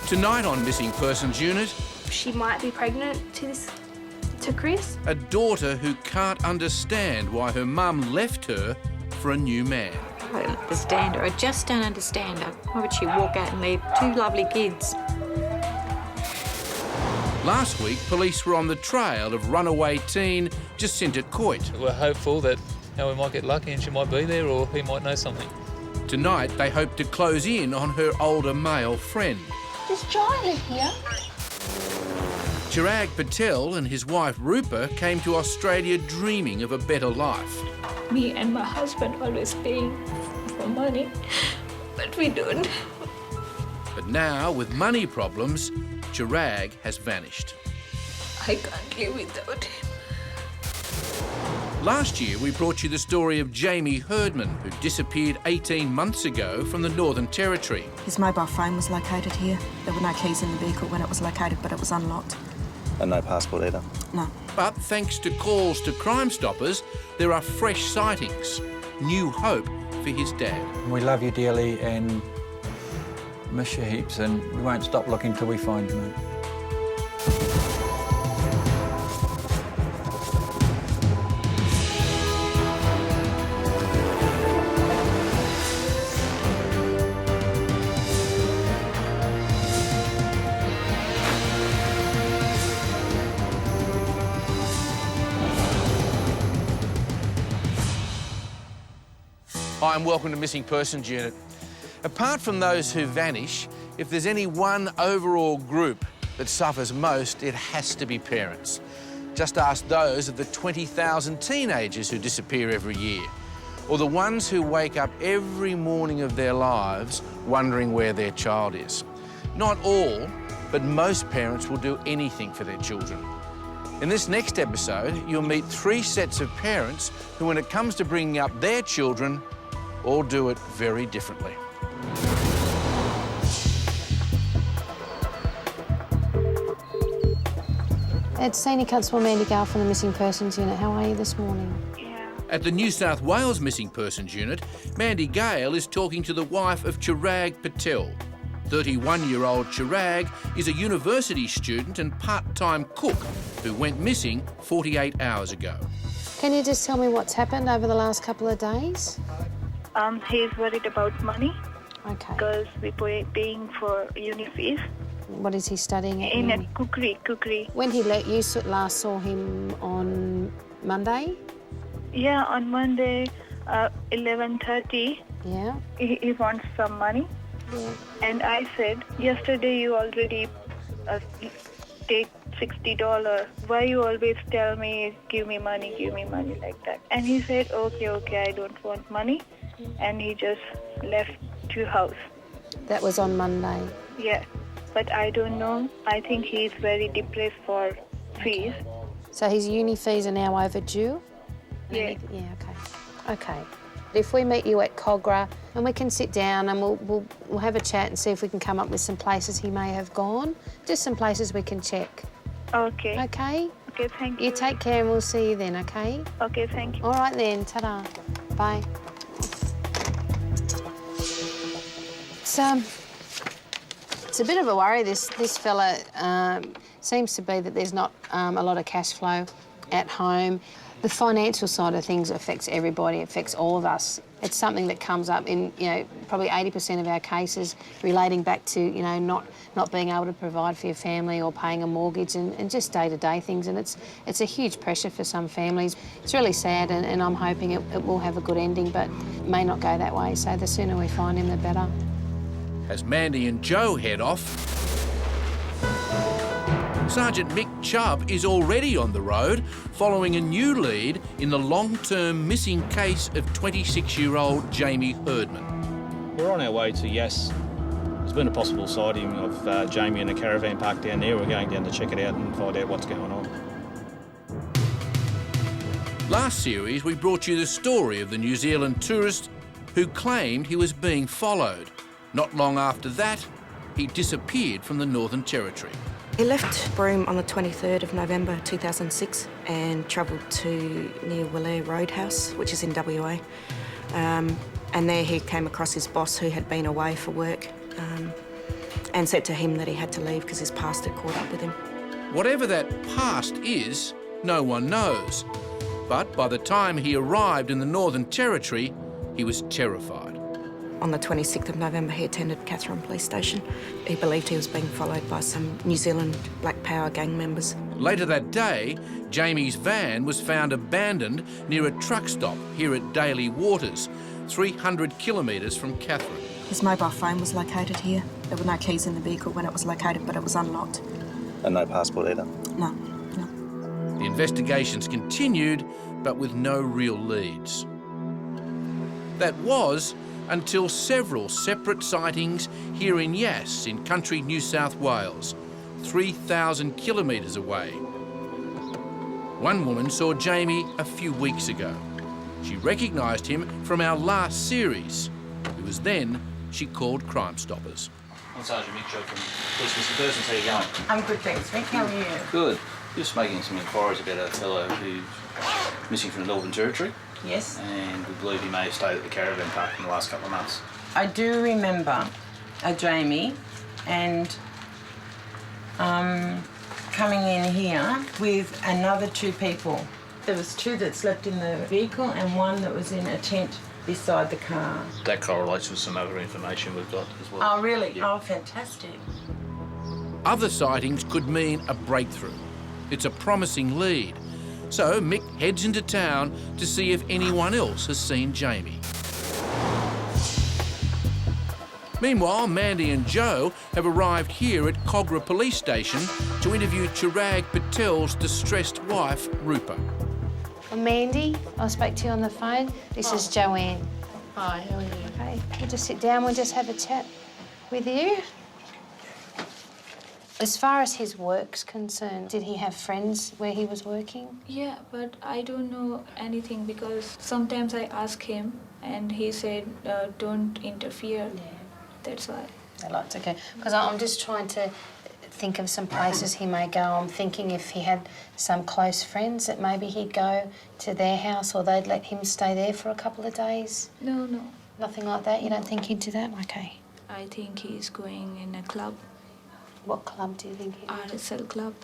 Tonight on Missing Persons Unit, She might be pregnant to Chris. a daughter who can't understand why her mum left her for a new man. I don't understand her. I just don't understand her. Why would she walk out and leave two lovely kids? Last week, police were on the trail of runaway teen Jacinta. We're hopeful that we might get lucky and she might be there, or he might know something. Tonight, they hope to close in on her older male friend. Does John live here? Chirag Patel and his wife Rupa came to Australia dreaming of a better life. Me and my husband always paying for money, but we don't. But now, with money problems, Chirag has vanished. I can't live without him. Last year, we brought you the story of Jamie Herdman, who disappeared 18 months ago from the Northern Territory. His mobile phone was located here. There were no keys in the vehicle when it was located, but it was unlocked. And no passport either? No. But thanks to calls to Crime Stoppers, there are fresh sightings. New hope for his dad. We love you dearly and miss you heaps, and we won't stop looking till we find you, mate. Hi and welcome to Missing Persons Unit. Apart from those who vanish, if there's any one overall group that suffers most, it has to be parents. Just ask those of the 20,000 teenagers who disappear every year, or the ones who wake up every morning of their lives wondering where their child is. Not all, but most parents will do anything for their children. In this next episode, you'll meet three sets of parents who, when it comes to bringing up their children, all do it very differently. It's Senior Constable Mandy Gale from the Missing Persons Unit. How are you this morning? At the New South Wales Missing Persons Unit, Mandy Gale is talking to the wife of Chirag Patel. 31-year-old Chirag is a university student and part-time cook who went missing 48 hours ago. Can you just tell me what's happened over the last couple of days? He's worried about money. Okay. Because we're paying for uni fees. What is he studying at? In a cookery. When he you last saw him on Monday? Yeah, on Monday, 11:30. Yeah. He wants some money. Yeah. And I said, yesterday you already take $60. Why you always tell me, give me money like that? And he said, okay, I don't want money. And he just left to house. That was on Monday? Yeah, but I don't know. I think he's very depressed for fees. So his uni fees are now overdue? Yeah. Yeah, okay. Okay. If we meet you at Cogra and we can sit down and we'll have a chat and see if we can come up with some places he may have gone. Just some places we can check. Okay. Okay? Okay, thank you. You take care and we'll see you then, okay? Okay, thank you. All right then, ta-da. Bye. It's a bit of a worry, this fella. Seems to be that there's not a lot of cash flow at home. The financial side of things affects everybody, affects all of us. It's something that comes up in, probably 80% of our cases relating back to, not being able to provide for your family or paying a mortgage and just day-to-day things. And it's a huge pressure for some families. It's really sad and I'm hoping it will have a good ending, but it may not go that way. So the sooner we find him, the better. As Mandy and Joe head off, Sergeant Mick Chubb is already on the road following a new lead in the long-term missing case of 26-year-old Jamie Herdman. We're on our way to Yass. There's been a possible sighting of Jamie in a caravan park down there. We're going down to check it out and find out what's going on. Last series, we brought you the story of the New Zealand tourist who claimed he was being followed. Not long after that, he disappeared from the Northern Territory. He left Broome on the 23rd of November 2006 and travelled to near Wallaire Roadhouse, which is in WA. And there he came across his boss who had been away for work. and said to him that he had to leave because his past had caught up with him. Whatever that past is, no one knows. But by the time he arrived in the Northern Territory, he was terrified. On the 26th of November, he attended Katherine Police Station. He believed he was being followed by some New Zealand Black Power gang members. Later that day, Jamie's van was found abandoned near a truck stop here at Daly Waters, 300 kilometres from Katherine. His mobile phone was located here. There were no keys in the vehicle when it was located, but it was unlocked. And no passport either? No, no. The investigations continued, but with no real leads. That was until several separate sightings here in Yass in country New South Wales, 3,000 kilometres away. One woman saw Jamie a few weeks ago. She recognised him from our last series. It was then she called Crime Stoppers. I'm Sergeant Mick Joe from Police Missing Persons. How are you going? I'm good, thanks, Mick. How are you? Good. Just making some inquiries about a fellow who's missing from the Northern Territory. Yes. And we believe he may have stayed at the caravan park in the last couple of months. I do remember a Jamie and coming in here with another 2 people. There was 2 that slept in the vehicle and 1 that was in a tent beside the car. That correlates with some other information we've got as well. Oh, really? Yeah. Oh, fantastic. Other sightings could mean a breakthrough. It's a promising lead. So Mick heads into town to see if anyone else has seen Jamie. Meanwhile, Mandy and Joe have arrived here at Kogarah Police Station to interview Chirag Patel's distressed wife, Rupa. I'm Mandy. I'll speak to you on the phone. This is Joanne. Hi, how are you? Okay, we'll just sit down, we'll just have a chat with you. As far as his work's concerned, did he have friends where he was working? Yeah, but I don't know anything because sometimes I ask him and he said, don't interfere. Yeah. That's why. That's okay. Because I'm just trying to think of some places he may go. I'm thinking if he had some close friends that maybe he'd go to their house or they'd let him stay there for a couple of days. No. Nothing like that? You don't think he'd do that? Okay. I think he's going in a club. What club do you think he would? RSL club.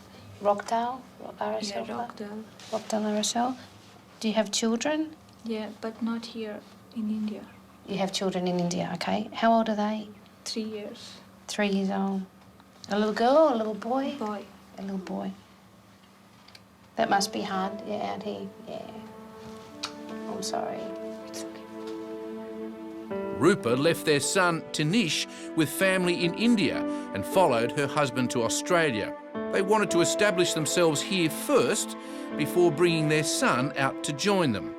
Rockdale? RSL Yeah, club? Rockdale. Rockdale RSL. Do you have children? Yeah, but not here in India. You have children in India, okay. How old are they? 3 years. 3 years old. A little girl or a little boy? Boy. A little boy. That must be hard, yeah, out here, yeah. I'm sorry. It's okay. Rupa left their son, Tanish, with family in India and followed her husband to Australia. They wanted to establish themselves here first before bringing their son out to join them.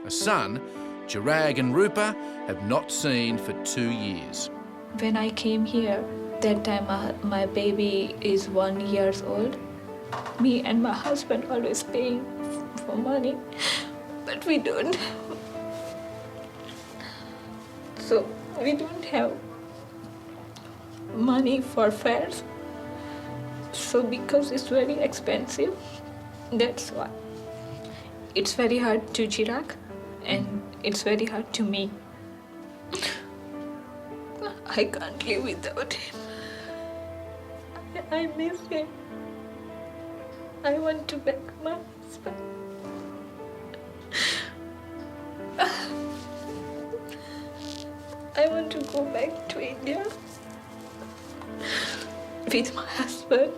A son Chirag and Rupa have not seen for 2 years. When I came here, that time my baby is 1 year old. Me and my husband always paying for money, but we don't. So we don't have money for fares. So because it's very expensive, that's why. It's very hard to Chirag and it's very hard to me. I can't live without him. I miss him. I want to back my husband. I want to go back to India with my husband.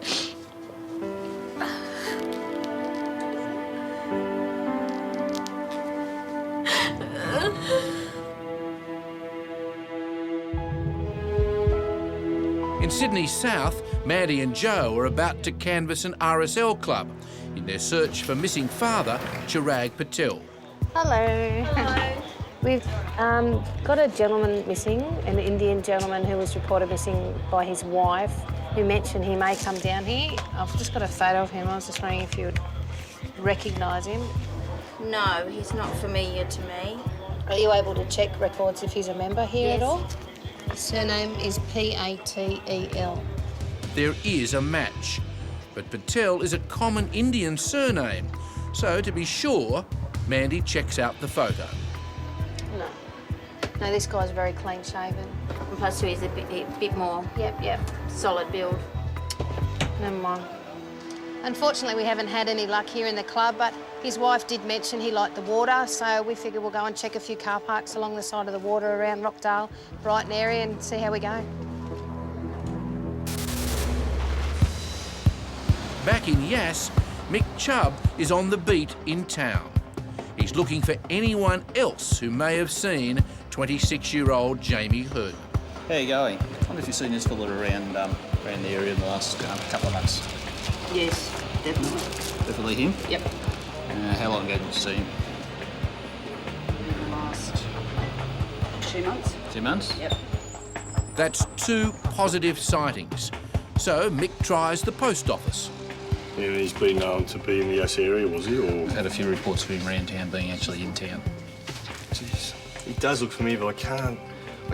In Sydney South, Mandy and Joe are about to canvass an RSL club in their search for missing father, Chirag Patel. Hello. Hello. We've got a gentleman missing, an Indian gentleman who was reported missing by his wife, who mentioned he may come down here. I've just got a photo of him. I was just wondering if you would recognise him. No, he's not familiar to me. Are you able to check records if he's a member here Yes. at all? His surname is Patel. There is a match, but Patel is a common Indian surname. So, to be sure, Mandy checks out the photo. No. No, this guy's very clean shaven. And plus, he's a bit more Yep. solid build. Never mind. Unfortunately, we haven't had any luck here in the club, but his wife did mention he liked the water, so we figured we'll go and check a few car parks along the side of the water around Rockdale, Brighton area, and see how we go. Back in Yass, Mick Chubb is on the beat in town. He's looking for anyone else who may have seen 26-year-old Jamie Hurdman. How you going? I wonder if you've seen this fella around the area in the last couple of months. Yes, definitely. Definitely him? Yep. How long ago did you see him? In the last 2 months. 2 months? Yep. That's 2 positive sightings. So Mick tries the post office. Yeah, he's been known to be in the Yass area, was he? Or Had a few reports of him around town being actually in town. Jeez. He does look familiar, but I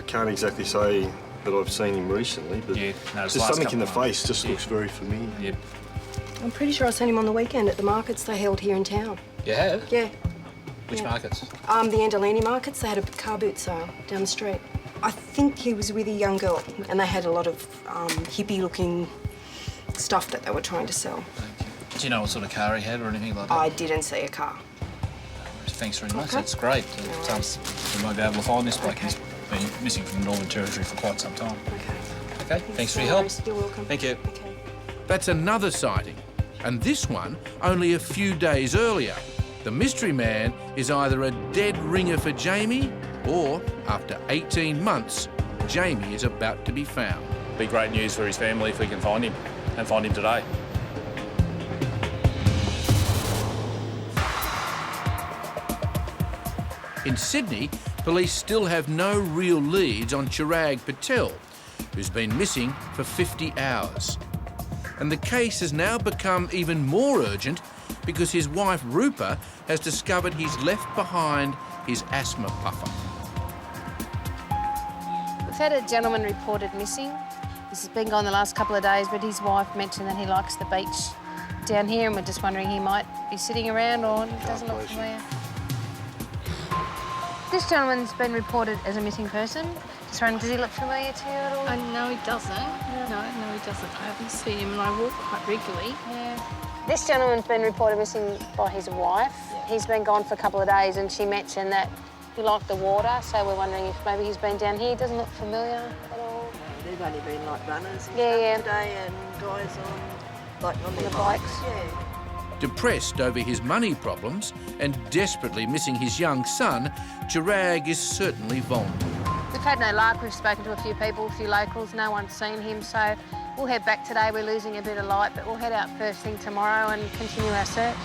can't exactly say that I've seen him recently. But Yeah, no, just something in the face just looks very familiar. Yep. I'm pretty sure I seen him on the weekend at the markets they held here in town. You have? Yeah. Which markets? The Andalini markets, they had a car boot sale down the street. I think he was with a young girl, and they had a lot of hippie-looking stuff that they were trying to sell. Do you know what sort of car he had or anything like that? I didn't see a car. Thanks very much. Okay. That's great. No worries. We might be able to find this bloke. Okay. He's been missing from the Northern Territory for quite some time. Okay. Okay, thanks for your No help. worries. You're welcome. Thank you. Okay. That's another sighting, and this one only a few days earlier. The mystery man is either a dead ringer for Jamie, or after 18 months, Jamie is about to be found. Be great news for his family if we can find him, and find him today. In Sydney, police still have no real leads on Chirag Patel, who's been missing for 50 hours. And the case has now become even more urgent because his wife Rupa has discovered he's left behind his asthma puffer. We've had a gentleman reported missing. This has been gone the last couple of days, but his wife mentioned that he likes the beach down here, and we're just wondering he might be sitting around or doesn't look familiar. This gentleman's been reported as a missing person. Just wondering, does he look familiar to you at all? No, he doesn't. No, he doesn't. I haven't seen him, and I walk quite regularly. Yeah. This gentleman's been reported missing by his wife. He's been gone for a couple of days, and she mentioned that he liked the water, so we're wondering if maybe he's been down here. He doesn't look familiar at all. They've only been like runners and Yeah, stuff today, and guys on their bikes. Yeah. Depressed over his money problems and desperately missing his young son, Chirag is certainly vulnerable. We've had no luck. We've spoken to a few people, a few locals. No one's seen him, so we'll head back today. We're losing a bit of light, but we'll head out first thing tomorrow and continue our search.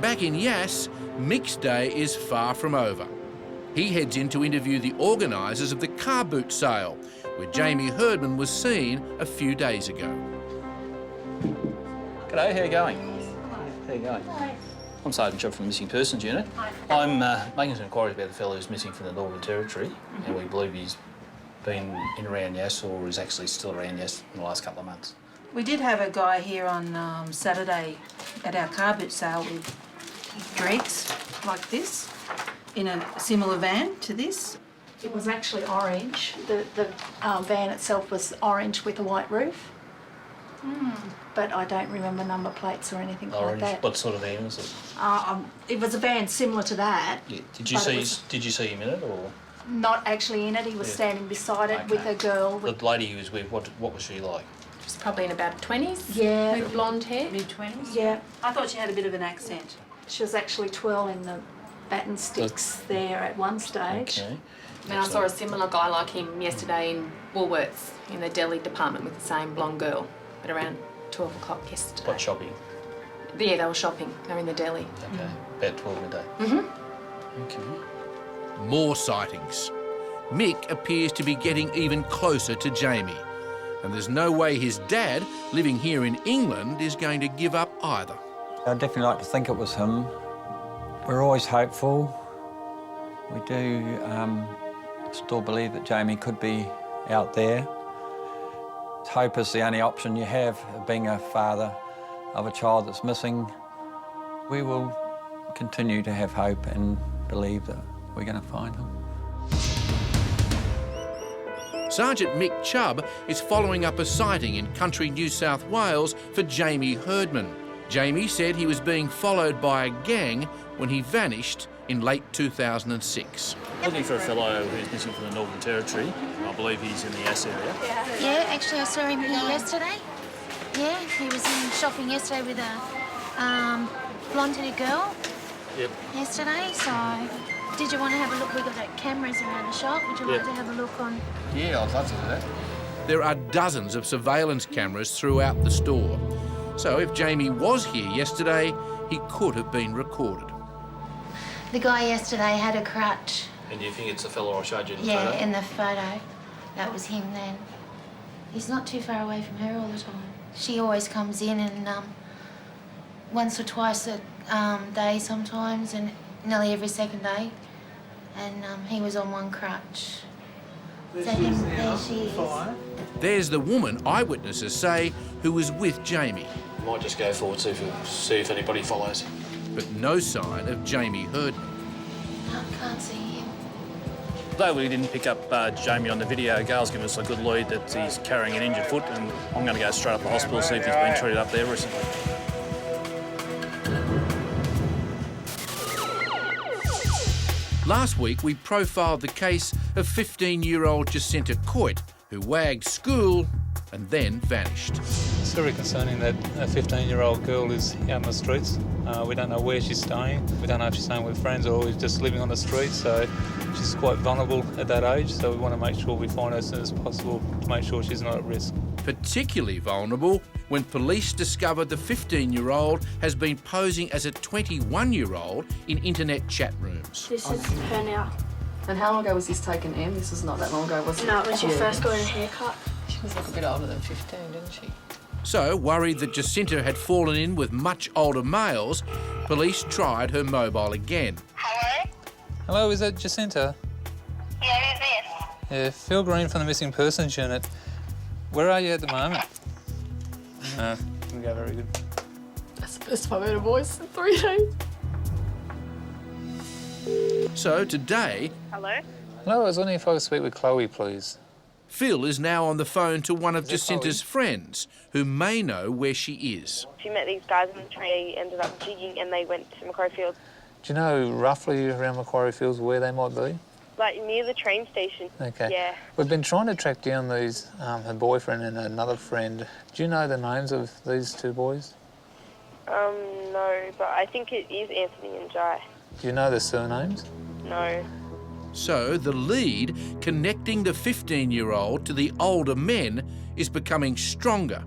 Back in Yass, Mick's day is far from over. He heads in to interview the organisers of the car boot sale, where Jamie Hurdman was seen a few days ago. G'day, how you going? How you going? I'm Sergeant Chubb from the Missing Persons Unit. I'm making some inquiries about the fellow who's missing from the Northern Territory, and we believe he's been in around Yass or is actually still around Yass in the last couple of months. We did have a guy here on Saturday at our car boot sale with dreads like this in a similar van to this. It was actually orange. The van itself was orange with a white roof. But I don't remember number plates or anything Orange. like that. What sort of van was it? It was a van similar to that. Yeah. Did you see him in it or? Not actually in it. He was standing beside it with a girl. The lady he was with, what was she like? She was probably in about 20s. Yeah. With blonde hair? Mid-20s? Yeah. I thought she had a bit of an accent. She was actually twirling the baton sticks there at one stage. Okay. And I saw a similar guy like him yesterday in Woolworths in the deli department with the same blonde girl at around 12 o'clock yesterday. What, shopping? Yeah, they were shopping. They were in the deli. Okay. About 12 midday. Okay. More sightings. Mick appears to be getting even closer to Jamie, and there's no way his dad, living here in England, is going to give up either. I'd definitely like to think it was him. We're always hopeful. We do still believe that Jamie could be out there. Hope is the only option you have, being a father of a child that's missing. We will continue to have hope and believe that we're going to find him. Sergeant Mick Chubb is following up a sighting in country New South Wales for Jamie Herdman. Jamie said he was being followed by a gang when he vanished in late 2006. Looking for a fellow who's missing from the Northern Territory. I believe he's in the Yass area. Yeah, actually I saw him here yesterday. Yeah, he was in shopping yesterday with a blonde-headed girl. Yep. Yesterday, so did you want to have a look? We've got cameras around the shop. Would you like to have a look on? Yeah, I'd love to do that. There are dozens of surveillance cameras throughout the store. So if Jamie was here yesterday, he could have been recorded. The guy yesterday had a crutch. And do you think it's the fellow I showed you in the Yeah, photo? in the photo. That was him then. He's not too far away from her all the time. She always comes in and once or twice a day sometimes, and nearly every second day. And he was on one crutch. There she is. There's the woman eyewitnesses say who was with Jamie. Might just go forward, see if anybody follows. But no sign of Jamie Herdman. Can't see him. Though we didn't pick up Jamie on the video, Gail's given us a good lead that he's carrying an injured foot, and I'm going to go straight up to the hospital, see if he's been treated up there recently. Last week, we profiled the case of 15-year-old Jacinta Coit, who wagged school and then vanished. It's very concerning that a 15-year-old girl is out in the streets. We don't know where she's staying. We don't know if she's staying with friends or just living on the street, so she's quite vulnerable at that age, so we want to make sure we find her as soon as possible to make sure she's not at risk. Particularly vulnerable when police discovered the 15-year-old has been posing as a 21-year-old in internet chat rooms. This is her now. And how long ago was this taken, Em? This was not that long ago, was it? No, it was your first got a haircut. She was like a bit older than 15, didn't she? So, worried that Jacinta had fallen in with much older males, police tried her mobile again. Hello, is that Jacinta? Yeah, who's this? Yeah, Phil Green from the Missing Persons Unit. Where are you at the moment? No, didn't go very good. That's the first time I've heard a voice in 3 days. So today... Hello? Hello, I was wondering if I could speak with Chloe, please. Phil is now on the phone to one of Jacinta's friends, who may know where she is. She met these guys on the train, ended up jigging, and they went to Macquarie Fields. Do you know roughly around Macquarie Fields where they might be? Like near the train station. Okay. Yeah. We've been trying to track down these, her boyfriend and another friend. Do you know the names of these two boys? No, but I think it is Anthony and Jai. Do you know their surnames? No. So the lead connecting the 15-year-old to the older men is becoming stronger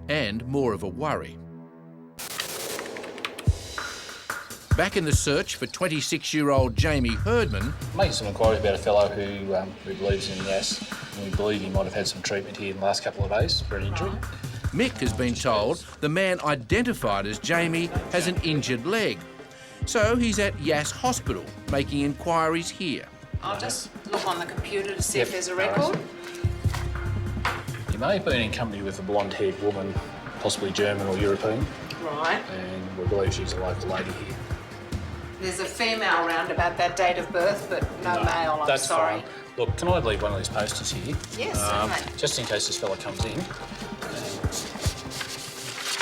and more of a worry. Back in the search for 26-year-old Jamie Herdman... Making some inquiries about a fellow who believes in Yass, and we believe he might have had some treatment here in the last couple of days for an injury. Mick has been told the man identified as Jamie has an injured leg. So he's at Yass Hospital, making inquiries here. I'll just look on the computer to see if there's a record. He may have been in company with a blonde-haired woman, possibly German or European. Right. And we believe she's a local lady here. There's a female round about that date of birth, but no male, I'm sorry. Fine. Look, can I leave one of these posters here? Yes, certainly. Just in case this fella comes in.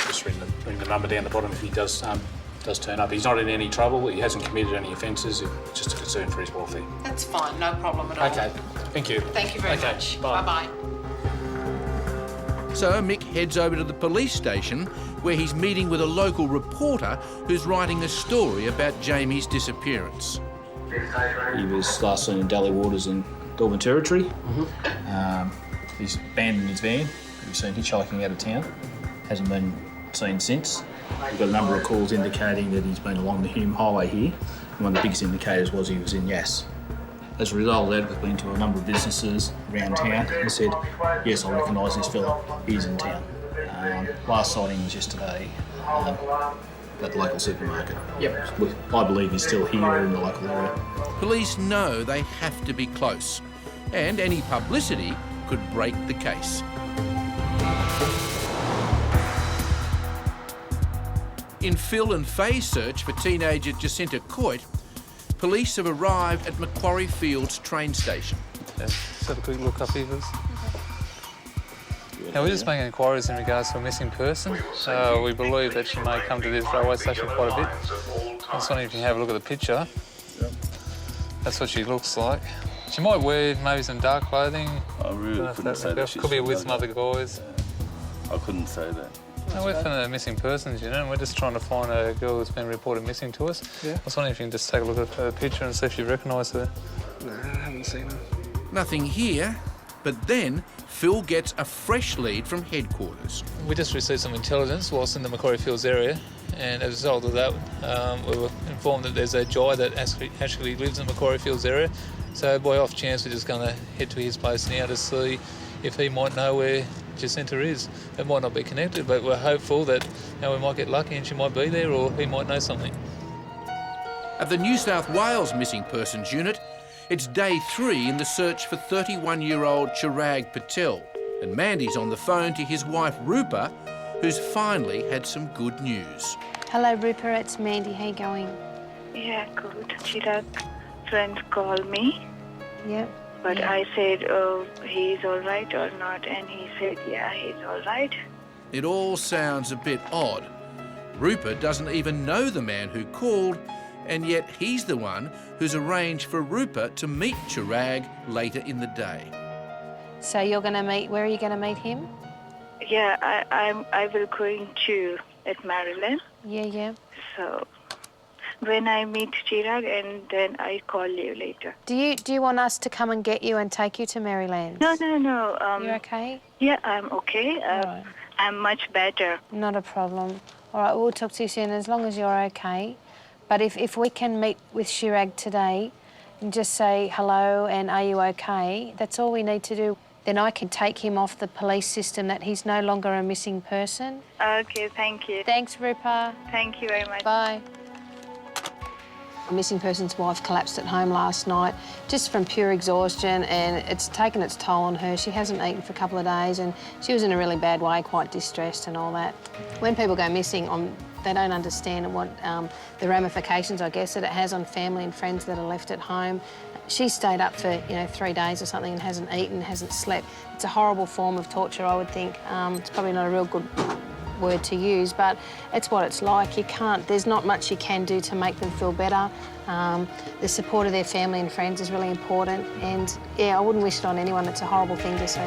Just ring the number down the bottom if he does turn up. He's not in any trouble. He hasn't committed any offences. It's just a concern for his welfare. That's fine, no problem at all. Okay, thank you. Thank you very much. Bye-bye. So Mick heads over to the police station where he's meeting with a local reporter who's writing a story about Jamie's disappearance. He was last seen in Daly Waters in Northern Territory. He's abandoned his van. We've seen hitchhiking out of town. Hasn't been seen since. We've got a number of calls indicating that he's been along the Hume Highway here. And one of the biggest indicators was he was in Yass. As a result of that, we've been to a number of businesses around town and said, yes, I recognise this fella, he's in town. Last sighting was yesterday at the local supermarket. Yep. I believe he's still here in the local area. Police know they have to be close, and any publicity could break the case. In Phil and Faye's search for teenager Jacinta Coit, police have arrived at Macquarie Fields train station. Let's have a quick look up here. Now, we're just making inquiries in regards to a missing person. We believe that she may come to this railway station quite a bit. I was wondering if you can have a look at the picture. That's what she looks like. She might wear maybe some dark clothing. I really couldn't say that. Could be with some other guys. I couldn't say that. No, we're from the missing persons unit, and we're just trying to find a girl who's been reported missing to us. Yeah. I was wondering if you can just take a look at her picture and see if you recognise her. No, I haven't seen her. Nothing here, but then Phil gets a fresh lead from headquarters. We just received some intelligence whilst in the Macquarie Fields area, and as a result of that, we were informed that there's a guy that actually lives in the Macquarie Fields area. So by off chance, we're just going to head to his place now to see if he might know where Jacinta is. It might not be connected, but we're hopeful that we might get lucky and she might be there, or he might know something. At the New South Wales Missing Persons Unit, it's day 3 in the search for 31-year-old Chirag Patel, and Mandy's on the phone to his wife Rupa, who's finally had some good news. Hello, Rupa, it's Mandy. How you going? Yeah, good. Chirag friends called me. Yep. But yeah. I said, oh, he's all right or not, and he said, yeah, he's all right. It all sounds a bit odd. Rupa doesn't even know the man who called, and yet he's the one who's arranged for Rupa to meet Chirag later in the day. So you're going to meet, where are you going to meet him? Yeah, I will going to at Maryland. Yeah. So when I meet Chirag, and then I call you later. Do you want us to come and get you and take you to Maryland? No. You're okay? Yeah, I'm okay. Right. I'm much better. Not a problem. All right, we'll talk to you soon as long as you're okay. But if we can meet with Chirag today and just say hello and are you okay, that's all we need to do. Then I can take him off the police system that he's no longer a missing person. Okay, thank you. Thanks, Rupa. Thank you very much. Bye. A missing person's wife collapsed at home last night just from pure exhaustion, and it's taken its toll on her. She hasn't eaten for a couple of days and she was in a really bad way, quite distressed and all that. When people go missing, they don't understand what the ramifications, I guess, that it has on family and friends that are left at home. She stayed up for 3 days or something and hasn't eaten, hasn't slept. It's a horrible form of torture, I would think. It's probably not a real good word to use, but it's what it's like. There's not much you can do to make them feel better. The support of their family and friends is really important, and yeah, I wouldn't wish it on anyone. It's a horrible thing to see.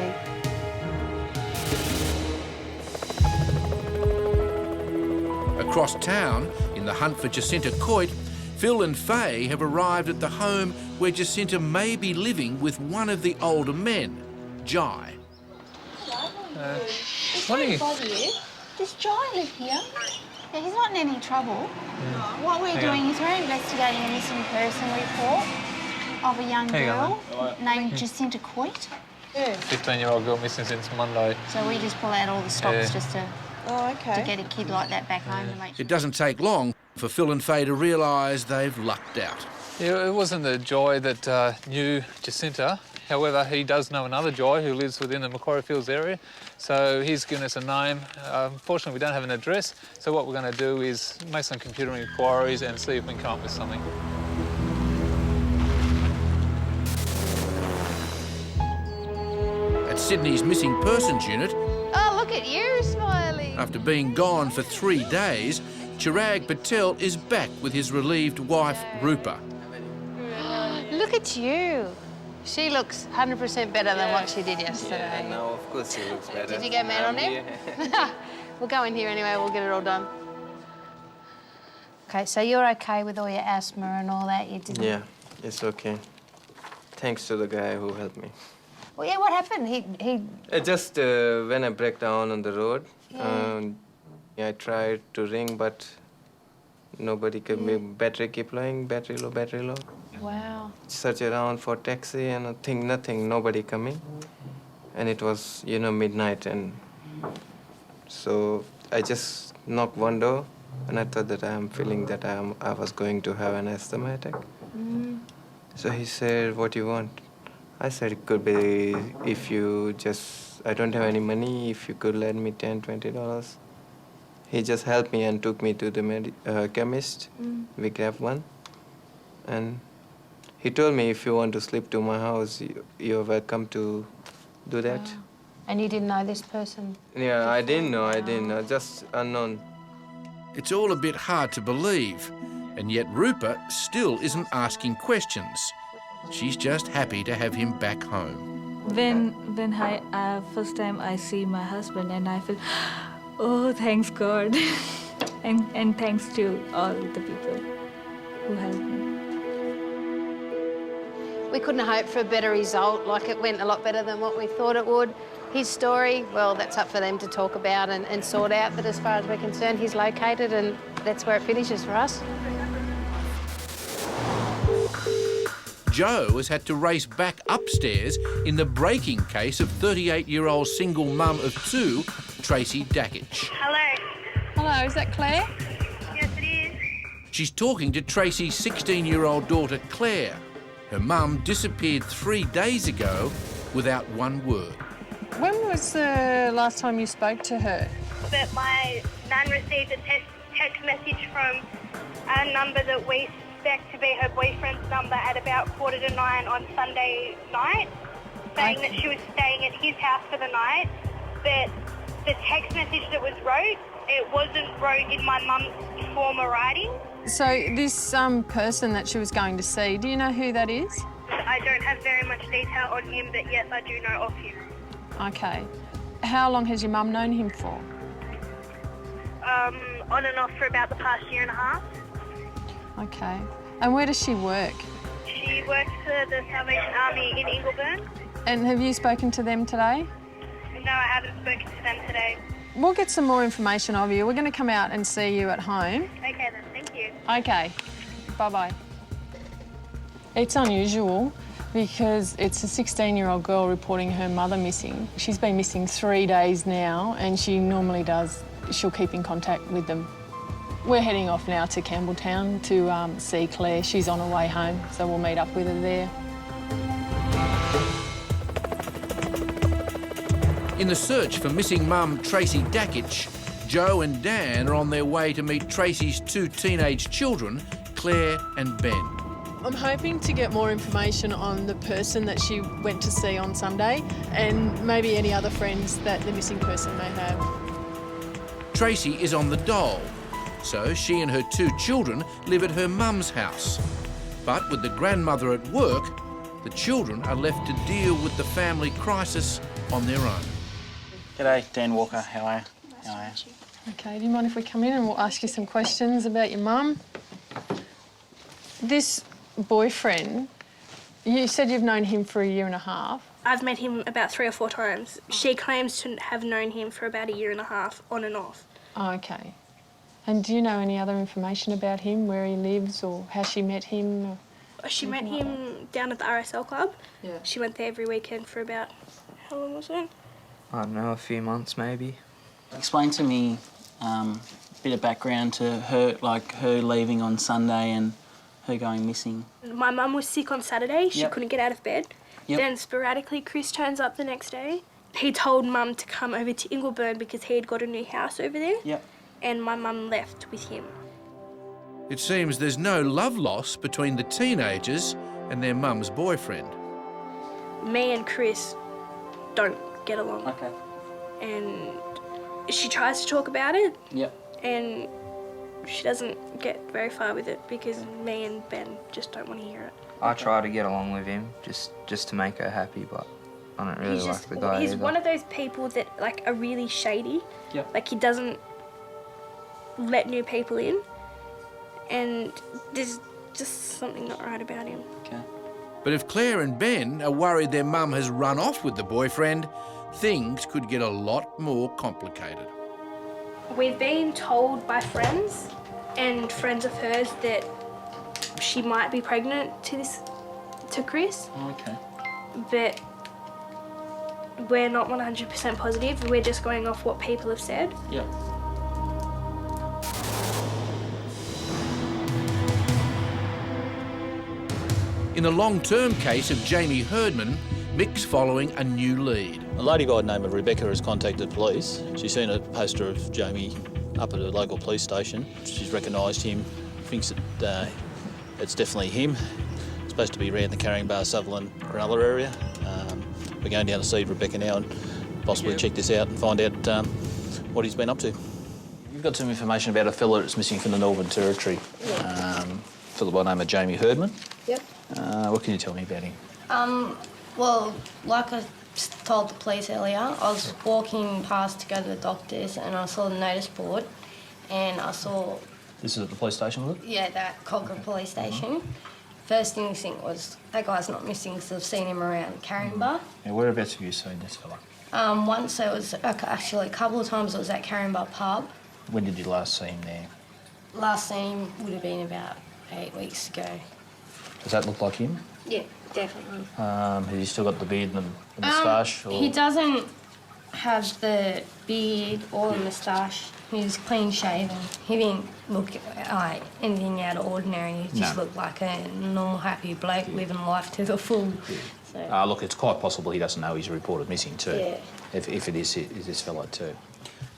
Across town, in the hunt for Jacinta Coit, Phil and Faye have arrived at the home where Jacinta may be living with one of the older men, Jai. Sorry to bother you. Does Jai live here? Yeah, he's not in any trouble. What we're doing is we're investigating a missing person report of a young girl named Jacinta Coit. 15-year-old girl missing since Monday. So we just pull out all the stops just to okay. to get a kid like that back home to make sure. It doesn't take long for Phil and Faye to realise they've lucked out. Yeah, it wasn't the Jai that knew Jacinta. However, he does know another Jai who lives within the Macquarie Fields area. So he's given us a name. Unfortunately, we don't have an address. So what we're going to do is make some computer inquiries and see if we can come up with something. At Sydney's Missing Persons Unit, Oh, look at you smiling. after being gone for 3 days, Chirag Patel is back with his relieved wife, Rupa. Look at you. She looks 100% better than what she did yesterday. Yeah, no, of course she looks better. Did you get man on him? We'll go in here anyway, we'll get it all done. Okay, so you're okay with all your asthma and all that, you didn't? Yeah, it's okay. Thanks to the guy who helped me. Well, yeah, what happened? He... Just when I break down on the road, Yeah. I tried to ring, but nobody could. Battery keep blowing, battery low, battery low. Wow. Search around for taxi and I think nothing, nobody coming. And it was, midnight, and so I just knocked one door and I thought that I'm feeling that I was going to have an asthma attack. So he said, what do you want? I said, it could be if you just, I don't have any money, if you could lend me $10, $20. he just helped me and took me to the chemist. We grabbed one. And he told me, if you want to sleep to my house, you're welcome to do that. Wow. And you didn't know this person? Yeah, I didn't know, just unknown. It's all a bit hard to believe, and yet Rupa still isn't asking questions. She's just happy to have him back home. When I first time I see my husband, and I feel, oh, thanks God, and thanks to all the people who helped me. We couldn't hope for a better result. Like, it went a lot better than what we thought it would. His story, well, that's up for them to talk about and sort out, but as far as we're concerned, he's located, and that's where it finishes for us. Joe has had to race back upstairs in the breaking case of 38-year-old single mum of two, Tracy Dakich. Hello. Hello, is that Claire? Yes, it is. She's talking to Tracy's 16-year-old daughter, Claire. Her mum disappeared 3 days ago without one word. When was the last time you spoke to her? But my nan received a text message from a number that we suspect to be her boyfriend's number at about 9:15 on Sunday night, saying that she was staying at his house for the night. But the text message that was wrote, it wasn't wrote in my mum's former writing. So this person that she was going to see, do you know who that is? I don't have very much detail on him, but yes, I do know of him. Okay. How long has your mum known him for? On and off for about the past 1.5 years. Okay. And where does she work? She works for the Salvation Army in Ingleburn. And have you spoken to them today? No, I haven't spoken to them today. We'll get some more information of you. We're going to come out and see you at home. Okay then, thank you. Okay. Bye-bye. It's unusual because it's a 16-year-old girl reporting her mother missing. She's been missing 3 days now, and she normally does. She'll keep in contact with them. We're heading off now to Campbelltown to see Claire. She's on her way home, so we'll meet up with her there. In the search for missing mum Tracy Dakich, Joe and Dan are on their way to meet Tracy's 2 teenage children, Claire and Ben. I'm hoping to get more information on the person that she went to see on Sunday, and maybe any other friends that the missing person may have. Tracy is on the dole, so she and her 2 children live at her mum's house. But with the grandmother at work, the children are left to deal with the family crisis on their own. G'day, Dan Walker. How are you? How are you? Okay, do you mind if we come in and we'll ask you some questions about your mum? This boyfriend, you said you've known him for 1.5 years. I've met him about 3 or 4 times. She claims to have known him for about 1.5 years, on and off. Oh, okay. And do you know any other information about him, where he lives or how she met him? She met him down at the RSL club. Yeah. She went there every weekend for about, how long was it? I don't know, a few months maybe. Explain to me a bit of background to her, like her leaving on Sunday and her going missing. My mum was sick on Saturday. She couldn't get out of bed. Yep. Then sporadically Chris turns up the next day. He told Mum to come over to Ingleburn because he had got a new house over there. Yep. And my mum left with him. It seems there's no love loss between the teenagers and their mum's boyfriend. Me and Chris don't get along. Okay. And she tries to talk about it. Yep. And she doesn't get very far with it because me and Ben just don't want to hear it. I try to get along with him just to make her happy, but I don't really like the guy He's either. one of those people that like are really shady. Yep. Like he doesn't let new people in, and there's just something not right about him. Okay. But if Claire and Ben are worried their mum has run off with the boyfriend, things could get a lot more complicated. We've been told by friends and friends of hers that she might be pregnant to Chris. Okay. But we're not 100% positive. We're just going off what people have said. Yep. In the long-term case of Jamie Herdman, Mick's following a new lead. A lady by the name of Rebecca has contacted police. She's seen a poster of Jamie up at a local police station. She's recognised him, thinks that it's definitely him. It's supposed to be around the Carrying-Bar, Sutherland, Cronulla area. We're going down to see Rebecca now and possibly check this out and find out what he's been up to. You've got some information about a fella that's missing from the Northern Territory. Fella by the name of Jamie Herdman. Yep. What can you tell me about him? Well, like I told the police earlier, I was walking past to go to the doctors and I saw the notice board and I saw... This is at the police station, was it? Yeah, that Cochrane police station. First instinct was that guy's not missing because I've seen him around Carrying-Bar. Yeah, whereabouts have you seen this fella? Once it was, actually a couple of times it was at Carrying-Bar pub. When did you last see him there? Last seen would have been about 8 weeks ago. Does that look like him? Yeah, definitely. Has he still got the beard and the moustache? He doesn't have the beard or the moustache. He's clean shaven. He didn't look like anything out of ordinary. He just looked like a normal, happy bloke living life to the full. So. Look, it's quite possible he doesn't know he's reported missing too. Yeah. If it is this fella too.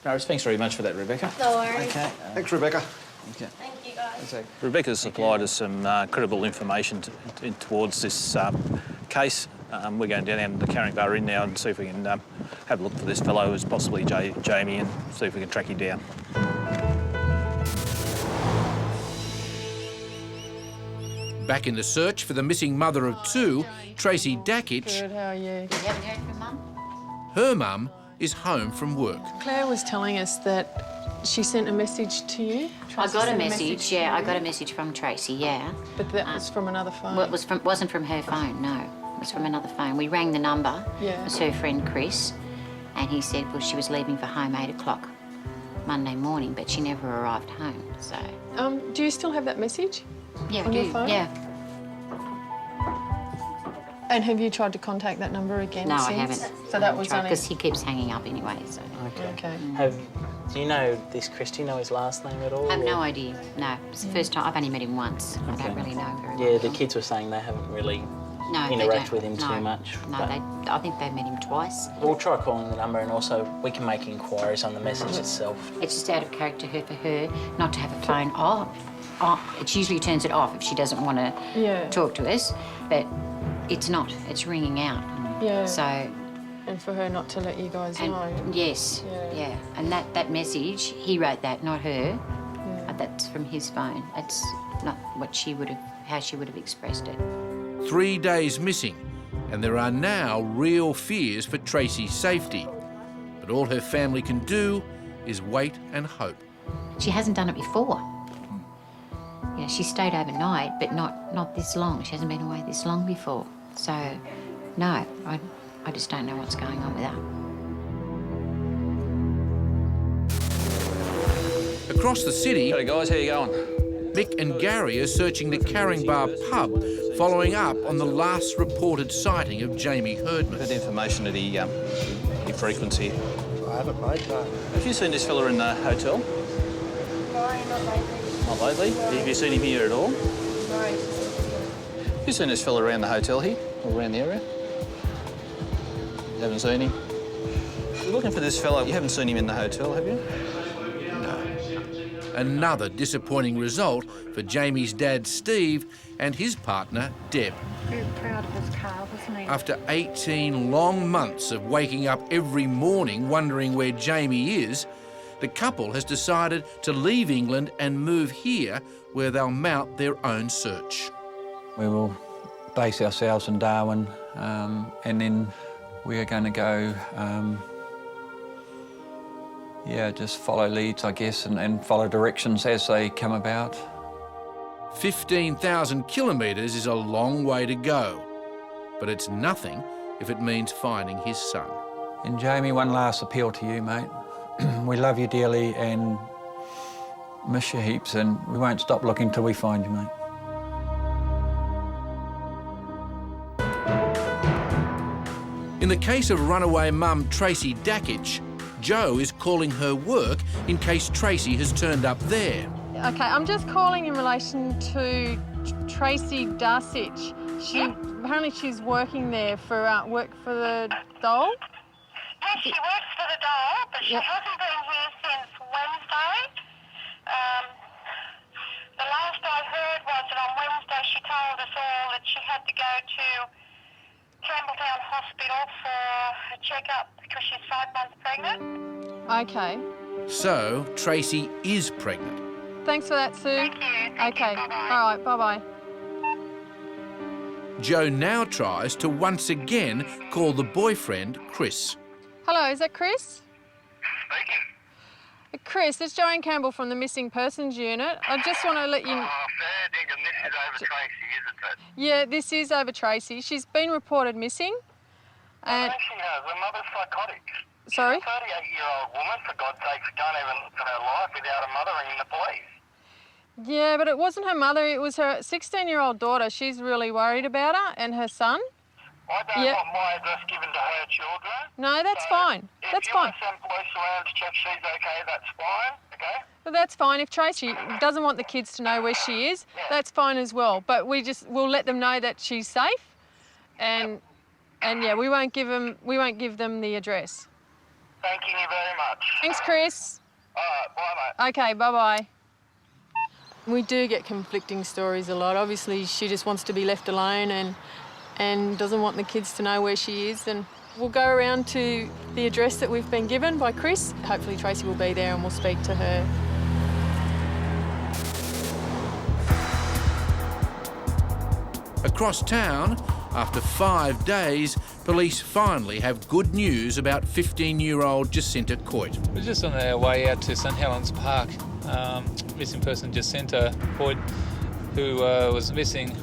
No, thanks very much for that, Rebecca. No worries. Okay. Thanks, Rebecca. Okay. Thank you, guys. Rebecca's supplied us some credible information towards this case. We're going down to the Carrying-Bar Inn now and see if we can have a look for this fellow who's possibly Jamie and see if we can track him down. Back in the search for the missing mother of two, Tracy Dakich. Good, how are you? You haven't heard from Mum? Her mum is home from work. Claire was telling us that she sent a message to you. I Tracy got a sent message, to yeah, you. I got a message from Tracy, yeah. But that was from another phone. Well, it wasn't from her phone, no. It was from another phone. We rang the number. Yeah. It was her friend Chris, and he said, well, she was leaving for home 8 o'clock Monday morning, but she never arrived home, so... do you still have that message? Yeah, on I your do, phone? yeah. And have you tried to contact that number again No, since? I haven't. So that was only... Because he keeps hanging up anyway, so... Okay. Do you know this Chris? Do you know his last name at all? I have no idea, no. It's the first time, I've only met him once. I don't really know very well. Yeah, the kids were saying they haven't really they interacted don't. with him No. too much. No, but I think they've met him twice. we'll try calling the number and also we can make inquiries on the message itself. It's just out of character for her not to have a phone off. It usually turns it off if she doesn't want to talk to us, but it's not. It's ringing out. Yeah. So... And for her not to let you guys know. Yes, yeah. And that message, he wrote that, not her. That's from his phone. It's not what how she would have expressed it. 3 days missing, and there are now real fears for Tracy's safety. But all her family can do is wait and hope. She hasn't done it before. Yeah, she stayed overnight, but not this long. She hasn't been away this long before. So, no, I just don't know what's going on with her. Across the city... Hey guys, how you going? Mick and Gary are searching the Carrying-Bar pub, following up on the last reported sighting of Jamie Herdman. Had information that he frequents here. I haven't, mate, no. Have you seen this fella in the hotel? No, not lately. Not lately? Have you seen him here at all? No. Have you seen this fella around the hotel here, or around the area? You haven't seen him? You're looking for this fella. You haven't seen him in the hotel, have you? Another disappointing result for Jamie's dad, Steve, and his partner, Deb. Very proud of his car, wasn't he? After 18 long months of waking up every morning wondering where Jamie is, the couple has decided to leave England and move here, where they'll mount their own search. We will base ourselves in Darwin, and then we are going to go, just follow leads, I guess, and follow directions as they come about. 15,000 kilometres is a long way to go, but it's nothing if it means finding his son. And Jamie, one last appeal to you, mate. We love you dearly and miss you heaps, and we won't stop looking till we find you, mate. In the case of runaway mum Tracy Dakich, Joe is calling her work in case Tracy has turned up there. Okay, I'm just calling in relation to Tracy Darcich. Apparently she's working there for work for the doll. Yes, she works for the doll, but she hasn't been here since Wednesday. us all that she had to go to Campbelltown Hospital for a checkup because she's 5 months pregnant. Okay. So, Tracy is pregnant. Thanks for that, Sue. Thank you. Okay. All right, bye-bye. Joe now tries to once again call the boyfriend, Chris. Hello, is that Chris? Chris, it's Joanne Campbell from the Missing Persons Unit. I just want to let you... Oh, fair dinkum, this is over Tracy, isn't it? Yeah, this is over Tracy. She's been reported missing. And... No, she has. Her mother's psychotic. Sorry? She's a 38-year-old woman, for God's sake, can't even look at her life without her mother ringing the police. Yeah, but it wasn't her mother, it was her 16-year-old daughter. She's really worried about her and her son. I don't want my address given to her children. No, that's fine. That's fine. If you want to send police around to check she's okay, that's fine, okay? But that's fine. If Tracy doesn't want the kids to know where she is, that's fine as well. But we'll let them know that she's safe, and yeah, we won't give them the address. Thank you very much. Thanks, Chris. All right, bye, mate. Okay, bye-bye. We do get conflicting stories a lot. Obviously, she just wants to be left alone and doesn't want the kids to know where she is. And we'll go around to the address that we've been given by Chris. Hopefully Tracy will be there and we'll speak to her. Across town, after 5 days, police finally have good news about 15-year-old Jacinta Coit. We're just on our way out to St Helens Park. Missing person Jacinta Coit, who was missing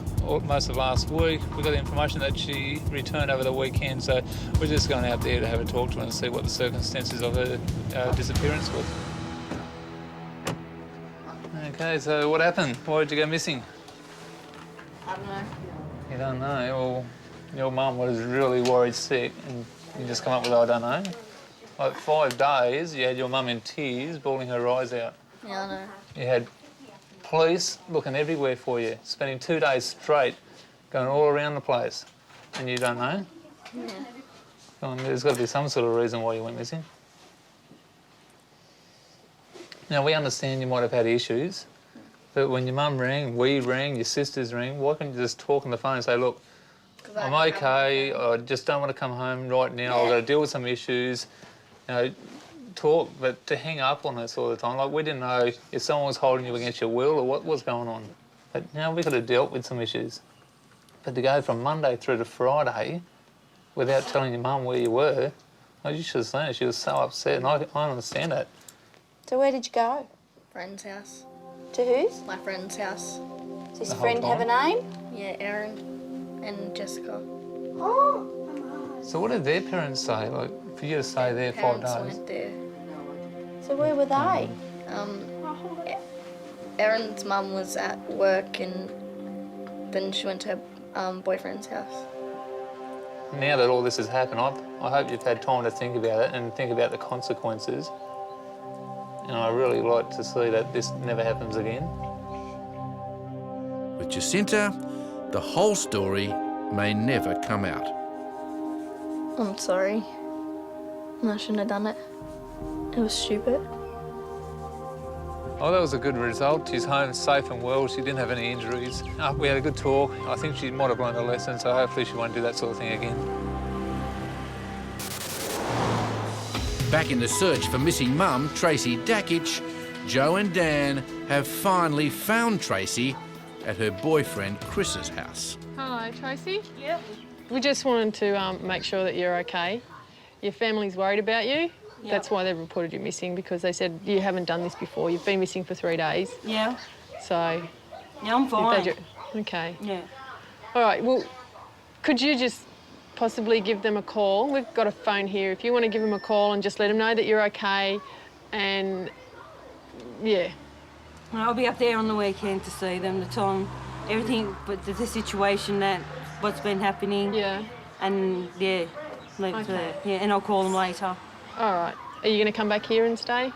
most of last week. We got the information that she returned over the weekend, so we're just going out there to have a talk to her and see what the circumstances of her disappearance was. Okay, so what happened? Why did you go missing? I don't know. You don't know? Well, your mum was really worried sick and you just come up with, I don't know. Like 5 days, you had your mum in tears, bawling her eyes out. Yeah, I know. You had police looking everywhere for you, spending 2 days straight, going all around the place, and you don't know? Yeah. Well, there's got to be some sort of reason why you went missing. Now, we understand you might have had issues, but when your mum rang, we rang, your sisters rang, why can't you just talk on the phone and say, look, I'm okay, I just don't want to come home right now, I've got to deal with some issues, you know, talk, but to hang up on us all the time, like we didn't know if someone was holding you against your will or what was going on. But now we could have dealt with some issues. But to go from Monday through to Friday without telling your mum where you were, well, you should have seen it. She was so upset, and I understand that. So where did you go? Friend's house. To whose? My friend's house. Does his friend have a name? Yeah, Erin and Jessica. Oh. So what did their parents say, like, for you to stay there 5 days? Went there. So where were they? Erin's mum was at work and then she went to her boyfriend's house. Now that all this has happened, I hope you've had time to think about it and think about the consequences. And I really like to see that this never happens again. With Jacinta, the whole story may never come out. I'm sorry. I shouldn't have done it. It was stupid. Oh, that was a good result. She's home safe and well. She didn't have any injuries. We had a good talk. I think she might have learned a lesson, so hopefully she won't do that sort of thing again. Back in the search for missing mum, Tracy Dakich, Joe and Dan have finally found Tracy at her boyfriend Chris's house. Hello, Tracy. Yep. We just wanted to make sure that you're okay. Your family's worried about you. Yep. That's why they've reported you missing, because they said you haven't done this before. You've been missing for 3 days. Yeah. So... Yeah, I'm fine. Okay. Yeah. All right, well, could you just possibly give them a call? We've got a phone here. If you want to give them a call and just let them know that you're okay and, yeah. I'll be up there on the weekend to see them, the time, everything, but the situation that, what's been happening. Yeah. And, yeah, leave it to there. Yeah, and I'll call them later. All right. Are you going to come back here and stay?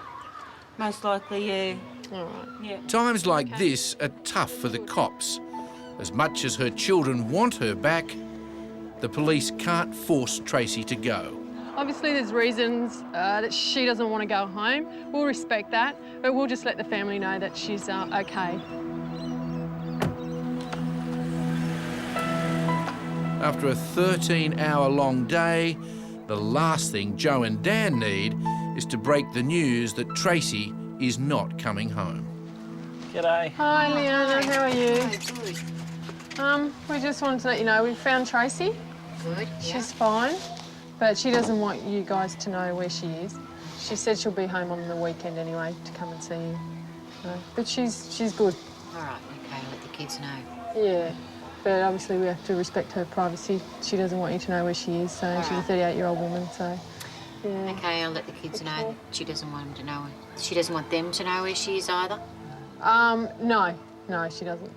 Most likely, yeah. All right. Yeah. Times like this are tough for the cops. As much as her children want her back, the police can't force Tracy to go. Obviously, there's reasons that she doesn't want to go home. We'll respect that, but we'll just let the family know that she's okay. After a 13-hour-long day, the last thing Joe and Dan need is to break the news that Tracy is not coming home. G'day. Hi, Leona. How are you? Good. We just wanted to let you know we found Tracy. Good. She's fine, but she doesn't want you guys to know where she is. She said she'll be home on the weekend anyway to come and see you. But she's good. All right, okay, I'll let the kids know. Yeah, but obviously we have to respect her privacy. She doesn't want you to know where she is, so she's a 38-year-old woman, so yeah. Okay, I'll let the kids know. She doesn't want them to know. She doesn't want them to know where she is either. No, she doesn't.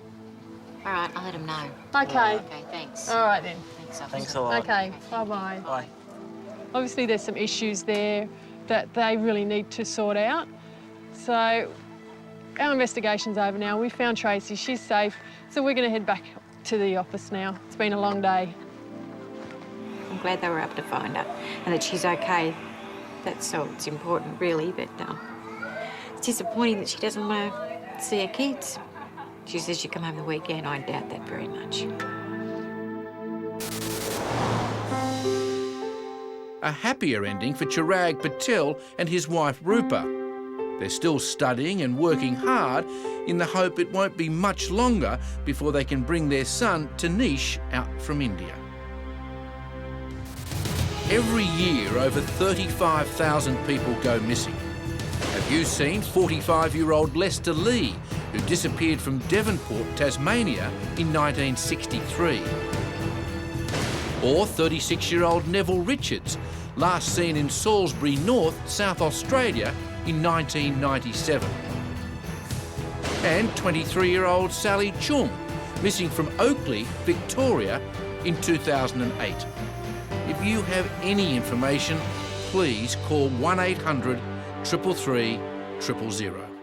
All right, I'll let them know. Okay. Okay, thanks. All right then. Thanks, officer. Thanks a lot. Okay, bye-bye. Bye. Obviously there's some issues there that they really need to sort out. So our investigation's over now. We found Tracy, she's safe, so we're going to head back to the office now. It's been a long day. I'm glad they were able to find her and that she's okay. That's all it's important, really, but it's disappointing that she doesn't want to see her kids. She says she'll come home the weekend. I doubt that very much. A happier ending for Chirag Patel and his wife Rupa. They're still studying and working hard in the hope it won't be much longer before they can bring their son Tanish out from India. Every year, over 35,000 people go missing. Have you seen 45-year-old Lester Lee, who disappeared from Devonport, Tasmania in 1963? Or 36-year-old Neville Richards, last seen in Salisbury North, South Australia in 1997. And 23-year-old Sally Chung, missing from Oakley, Victoria in 2008. If you have any information, please call 1-800 333 000.